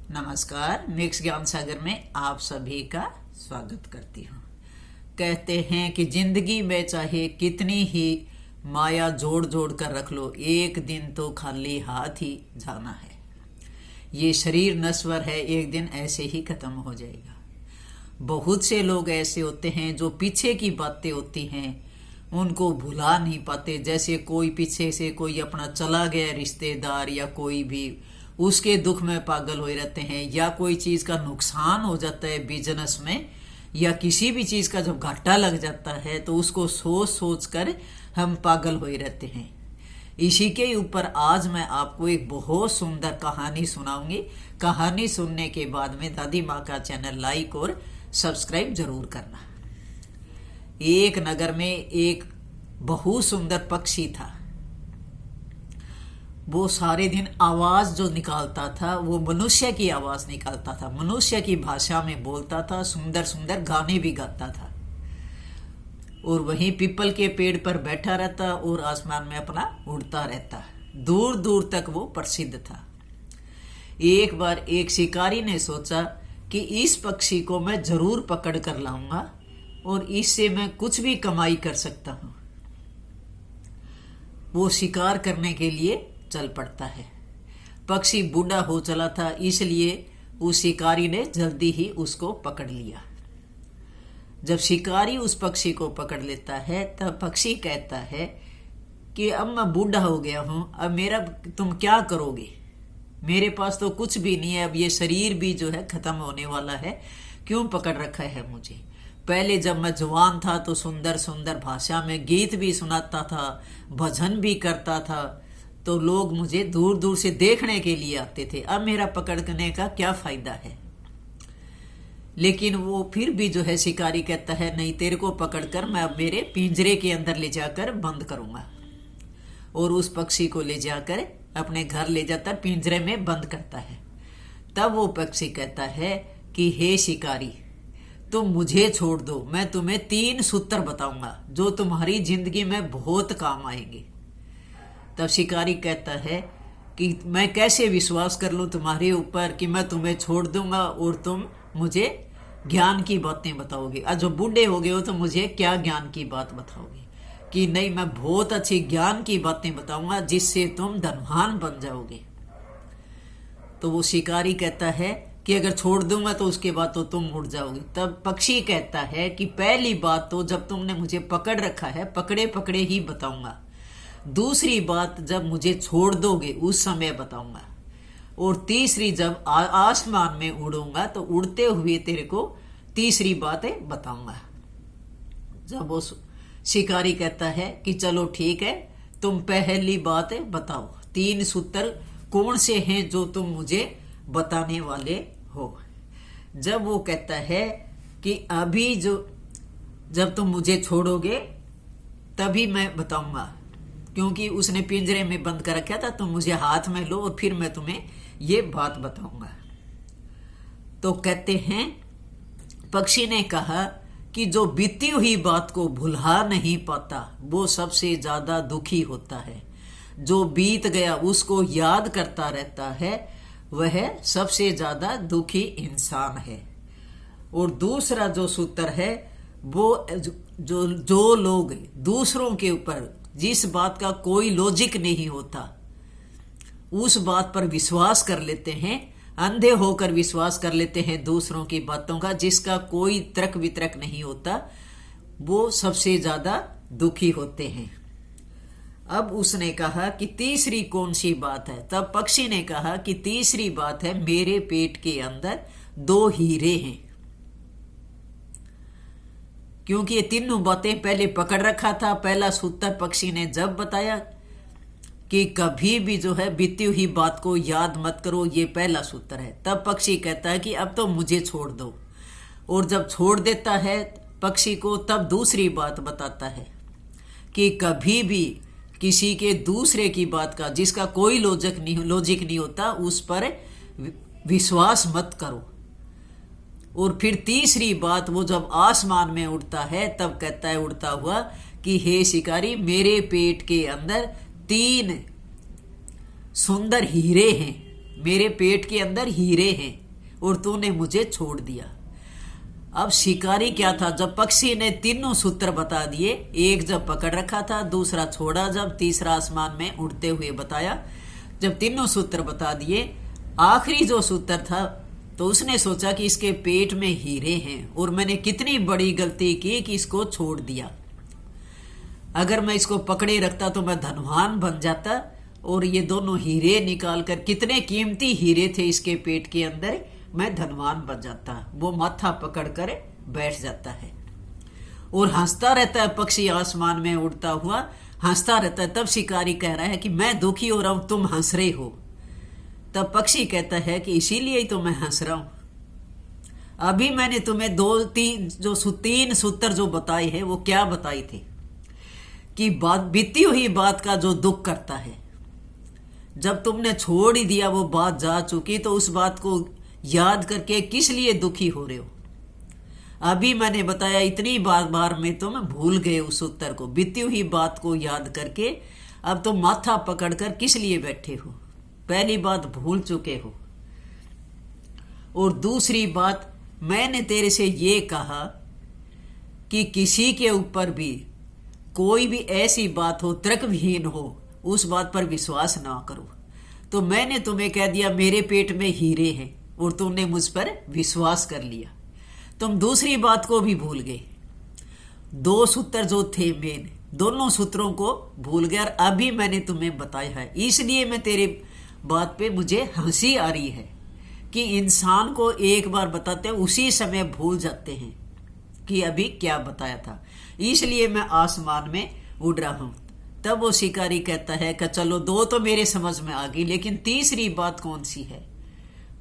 नमस्कार। मिक्स ज्ञान सागर में आप सभी का स्वागत करती हूँ। कहते हैं कि जिंदगी में चाहे कितनी ही माया जोड़ जोड़ कर रख लो, एक दिन तो खाली हाथ ही जाना है। ये शरीर नश्वर है, एक दिन ऐसे ही खत्म हो जाएगा। बहुत से लोग ऐसे होते हैं जो पीछे की बातें होती हैं उनको भुला नहीं पाते। जैसे कोई पीछे से कोई अपना चला गया रिश्तेदार या कोई भी, उसके दुख में पागल हो रहते हैं, या कोई चीज का नुकसान हो जाता है बिजनेस में, या किसी भी चीज का जब घाटा लग जाता है तो उसको सोच सोच कर हम पागल हो रहते हैं। इसी के ऊपर आज मैं आपको एक बहुत सुंदर कहानी सुनाऊंगी। कहानी सुनने के बाद में दादी माँ का चैनल लाइक और सब्सक्राइब जरूर करना। एक नगर में एक बहुत सुंदर पक्षी था। वो सारे दिन आवाज जो निकालता था वो मनुष्य की आवाज निकालता था, मनुष्य की भाषा में बोलता था, सुंदर सुंदर गाने भी गाता था और वहीं पीपल के पेड़ पर बैठा रहता और आसमान में अपना उड़ता रहता। दूर दूर तक वो प्रसिद्ध था। एक बार एक शिकारी ने सोचा कि इस पक्षी को मैं जरूर पकड़ कर लाऊंगा और इससे मैं कुछ भी कमाई कर सकता हूं। वो शिकार करने के लिए चल पड़ता है। पक्षी बूढ़ा हो चला था, इसलिए उस शिकारी ने जल्दी ही उसको पकड़ लिया। जब शिकारी उस पक्षी को पकड़ लेता है तब पक्षी कहता है कि अब मैं बूढ़ा हो गया हूं, अब मेरा तुम क्या करोगे? मेरे पास तो कुछ भी नहीं है, अब ये शरीर भी जो है खत्म होने वाला है, क्यों पकड़ रखा है मुझे? पहले जब मैं जवान था तो सुंदर सुंदर भाषा में गीत भी सुनाता था, भजन भी करता था, तो लोग मुझे दूर दूर से देखने के लिए आते थे। अब मेरा पकड़ने का क्या फायदा है? लेकिन वो फिर भी जो है शिकारी कहता है नहीं, तेरे को पकड़कर मैं अब मेरे पिंजरे के अंदर ले जाकर बंद करूंगा। और उस पक्षी को ले जाकर अपने घर ले जाकर पिंजरे में बंद करता है। तब वो पक्षी कहता है कि हे शिकारी, तुम मुझे छोड़ दो, मैं तुम्हें 3 सूत्र बताऊंगा जो तुम्हारी जिंदगी में बहुत काम आएंगे। तब शिकारी कहता है कि मैं कैसे विश्वास कर लूं तुम्हारे ऊपर कि मैं तुम्हें छोड़ दूंगा और तुम मुझे ज्ञान की बातें बताओगे? आज जो बूढ़े हो गए हो तो मुझे क्या ज्ञान की बात बताओगे? कि नहीं, मैं बहुत अच्छी ज्ञान की बातें बताऊंगा जिससे तुम धनवान बन जाओगे। तो वो शिकारी कहता है कि अगर छोड़ दूंगा तो उसके बाद तो तुम उड़ जाओगे। तब पक्षी कहता है कि पहली बात तो जब तुमने मुझे पकड़ रखा है, पकड़े पकड़े ही बताऊंगा। दूसरी बात जब मुझे छोड़ दोगे उस समय बताऊंगा। और तीसरी जब आसमान में उड़ूंगा तो उड़ते हुए तेरे को तीसरी बातें बताऊंगा। जब वो शिकारी कहता है कि चलो ठीक है, तुम पहली बात बताओ, 3 सूत्र कौन से हैं जो तुम मुझे बताने वाले हो? जब वो कहता है कि अभी जब तुम मुझे छोड़ोगे तभी मैं बताऊंगा, क्योंकि उसने पिंजरे में बंद कर रखा था, तुम मुझे हाथ में लो और फिर मैं तुम्हें ये बात बताऊंगा। तो कहते हैं पक्षी ने कहा कि जो बीती हुई बात को भुला नहीं पाता वो सबसे ज्यादा दुखी होता है। जो बीत गया उसको याद करता रहता है वह सबसे ज्यादा दुखी इंसान है। और दूसरा जो सूत्र है वो जो लोग दूसरों के ऊपर जिस बात का कोई लॉजिक नहीं होता उस बात पर विश्वास कर लेते हैं, अंधे होकर विश्वास कर लेते हैं दूसरों की बातों का, जिसका कोई तर्क वितर्क नहीं होता, वो सबसे ज्यादा दुखी होते हैं। अब उसने कहा कि तीसरी कौन सी बात है? तब पक्षी ने कहा कि तीसरी बात है, मेरे पेट के अंदर 2 हीरे हैं। क्योंकि ये तीनों बातें पहले पकड़ रखा था। पहला सूत्र पक्षी ने जब बताया कि कभी भी जो है बीती हुई बात को याद मत करो, ये पहला सूत्र है। तब पक्षी कहता है कि अब तो मुझे छोड़ दो। और जब छोड़ देता है पक्षी को तब दूसरी बात बताता है कि कभी भी किसी के दूसरे की बात का जिसका कोई लॉजिक नहीं होता उस पर विश्वास मत करो। और फिर तीसरी बात, वो जब आसमान में उड़ता है तब कहता है उड़ता हुआ कि हे शिकारी, मेरे पेट के अंदर 3 सुंदर हीरे हैं मेरे पेट के अंदर हीरे हैं और तूने मुझे छोड़ दिया। अब शिकारी क्या था, जब पक्षी ने तीनों सूत्र बता दिए, एक जब पकड़ रखा था, दूसरा छोड़ा जब, तीसरा आसमान में उड़ते हुए बताया, जब तीनों सूत्र बता दिए, आखिरी जो सूत्र था तो उसने सोचा कि इसके पेट में हीरे हैं और मैंने कितनी बड़ी गलती की कि इसको छोड़ दिया। अगर मैं इसको पकड़े रखता तो मैं धनवान बन जाता और ये दोनों हीरे निकाल कर, कितने कीमती हीरे थे इसके पेट के अंदर, मैं धनवान बन जाता। वो माथा पकड़ कर बैठ जाता है और हंसता रहता है। पक्षी आसमान में उड़ता हुआ हंसता रहता है। तब शिकारी कह रहा है कि मैं दुखी हो रहा हूं, तुम हंस रहे हो। तब पक्षी कहता है कि इसीलिए ही तो मैं हंस रहा हूं। अभी मैंने तुम्हें तीन सूत्र जो बताए हैं वो क्या बताए थे कि बीती हुई बात का जो दुख करता है, जब तुमने छोड़ ही दिया, वो बात जा चुकी, तो उस बात को याद करके किस लिए दुखी हो रहे हो। अभी मैंने बताया, इतनी बार में तुम भूल गए उस उत्तर को, बीती हुई बात को याद करके अब तुम माथा पकड़कर किस लिए बैठे हो। पहली बात भूल चुके हो। और दूसरी बात, मैंने तेरे से ये कहा कि किसी के ऊपर भी कोई भी ऐसी बात हो, तर्कविहीन हो, उस बात पर विश्वास ना करो। तो मैंने तुम्हें कह दिया मेरे पेट में हीरे हैं और तुमने मुझ पर विश्वास कर लिया। तुम दूसरी बात को भी भूल गए। दो सूत्र जो थे मेन, दोनों सूत्रों को भूल गए। और अभी मैंने तुम्हें बताया है, इसलिए मैं तेरे बात पे मुझे हंसी आ रही है कि इंसान को एक बार बताते हैं उसी समय भूल जाते हैं कि अभी क्या बताया था। इसलिए मैं आसमान में उड़ रहा हूं। तब वो शिकारी कहता है कि चलो दो तो मेरे समझ में आ गई, लेकिन तीसरी बात कौन सी है।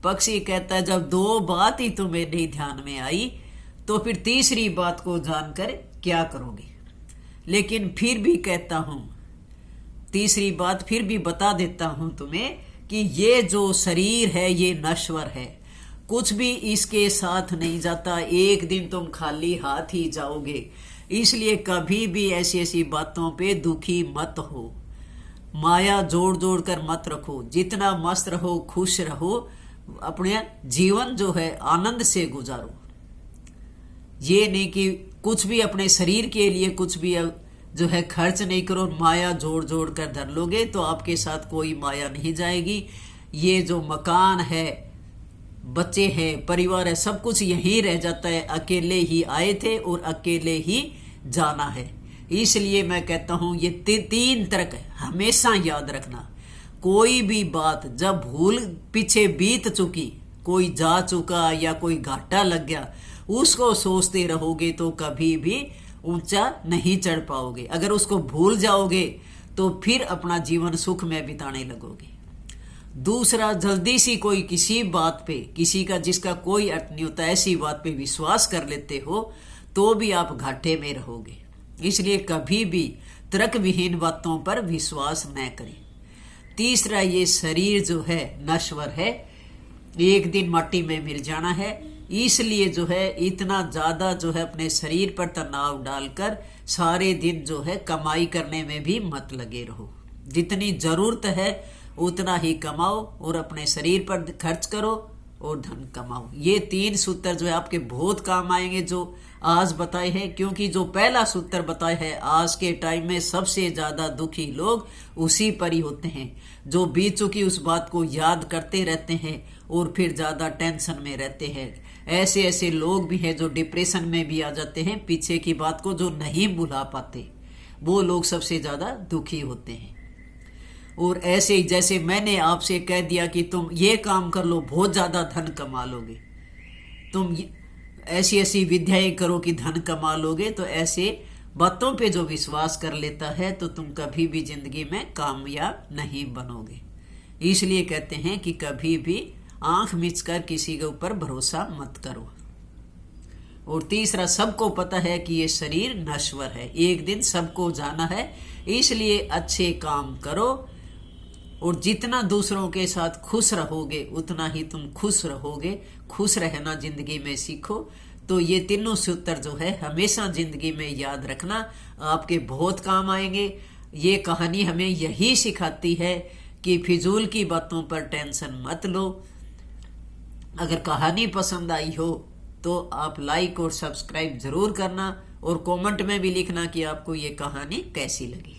पक्षी कहता है जब दो बात ही तुम्हें नहीं ध्यान में आई तो फिर तीसरी बात को जानकर क्या करोगे। लेकिन फिर भी कहता हूं, तीसरी बात फिर भी बता देता हूं तुम्हें कि ये जो शरीर है ये नश्वर है, कुछ भी इसके साथ नहीं जाता। एक दिन तुम खाली हाथ ही जाओगे। इसलिए कभी भी ऐसी ऐसी बातों पे दुखी मत हो। माया जोड़ जोड़ कर मत रखो। जितना मस्त रहो, खुश रहो, अपने जीवन जो है आनंद से गुजारो। ये नहीं कि कुछ भी अपने शरीर के लिए कुछ भी जो है खर्च नहीं करो। माया जोड़ जोड़ कर धर लोगे तो आपके साथ कोई माया नहीं जाएगी। ये जो मकान है, बच्चे हैं, परिवार है, सब कुछ यहीं रह जाता है। अकेले ही आए थे और अकेले ही जाना है। इसलिए मैं कहता हूं ये तीन तर्क हमेशा याद रखना। कोई भी बात जब भूल पीछे बीत चुकी, कोई जा चुका या कोई घाटा लग गया, उसको सोचते रहोगे तो कभी भी ऊंचा नहीं चढ़ पाओगे। अगर उसको भूल जाओगे तो फिर अपना जीवन सुख में बिताने लगोगे। दूसरा, जल्दी सी कोई किसी बात पे, किसी का जिसका कोई अर्थ नहीं होता, ऐसी बात पे विश्वास कर लेते हो तो भी आप घाटे में रहोगे। इसलिए कभी भी तर्क विहीन बातों पर विश्वास न करें। तीसरा, ये शरीर जो है नश्वर है, एक दिन माटी में मिल जाना है। इसलिए जो है इतना ज्यादा जो है अपने शरीर पर तनाव डालकर सारे दिन जो है कमाई करने में भी मत लगे रहो। जितनी जरूरत है उतना ही कमाओ और अपने शरीर पर खर्च करो और धन कमाओ। ये तीन सूत्र जो है आपके बहुत काम आएंगे जो आज बताए हैं। क्योंकि जो पहला सूत्र बताए है, आज के टाइम में सबसे ज्यादा दुखी लोग उसी पर ही होते हैं, जो बीत चुकी उस बात को याद करते रहते हैं और फिर ज्यादा टेंशन में रहते हैं। ऐसे ऐसे लोग भी हैं जो डिप्रेशन में भी आ जाते हैं, पीछे की बात को जो नहीं भुला पाते, वो लोग सबसे ज्यादा दुखी होते हैं। और ऐसे ही जैसे मैंने आपसे कह दिया कि तुम ये काम कर लो, बहुत ज्यादा धन कमा लोगे, तुम ऐसी ऐसी विद्याएं करो कि धन कमा लोगे, तो ऐसे बातों पे जो विश्वास कर लेता है तो तुम कभी भी जिंदगी में कामयाब नहीं बनोगे। इसलिए कहते हैं कि कभी भी आंख मिचकर किसी के ऊपर भरोसा मत करो। और तीसरा, सबको पता है कि ये शरीर नश्वर है, एक दिन सबको जाना है। इसलिए अच्छे काम करो और जितना दूसरों के साथ खुश रहोगे उतना ही तुम खुश रहोगे। खुश रहना जिंदगी में सीखो। तो ये तीनों सूत्र जो है हमेशा जिंदगी में याद रखना, आपके बहुत काम आएंगे। ये कहानी हमें यही सिखाती है कि फिजूल की बातों पर टेंशन मत लो। अगर कहानी पसंद आई हो तो आप लाइक और सब्सक्राइब जरूर करना और कमेंट में भी लिखना कि आपको ये कहानी कैसी लगी।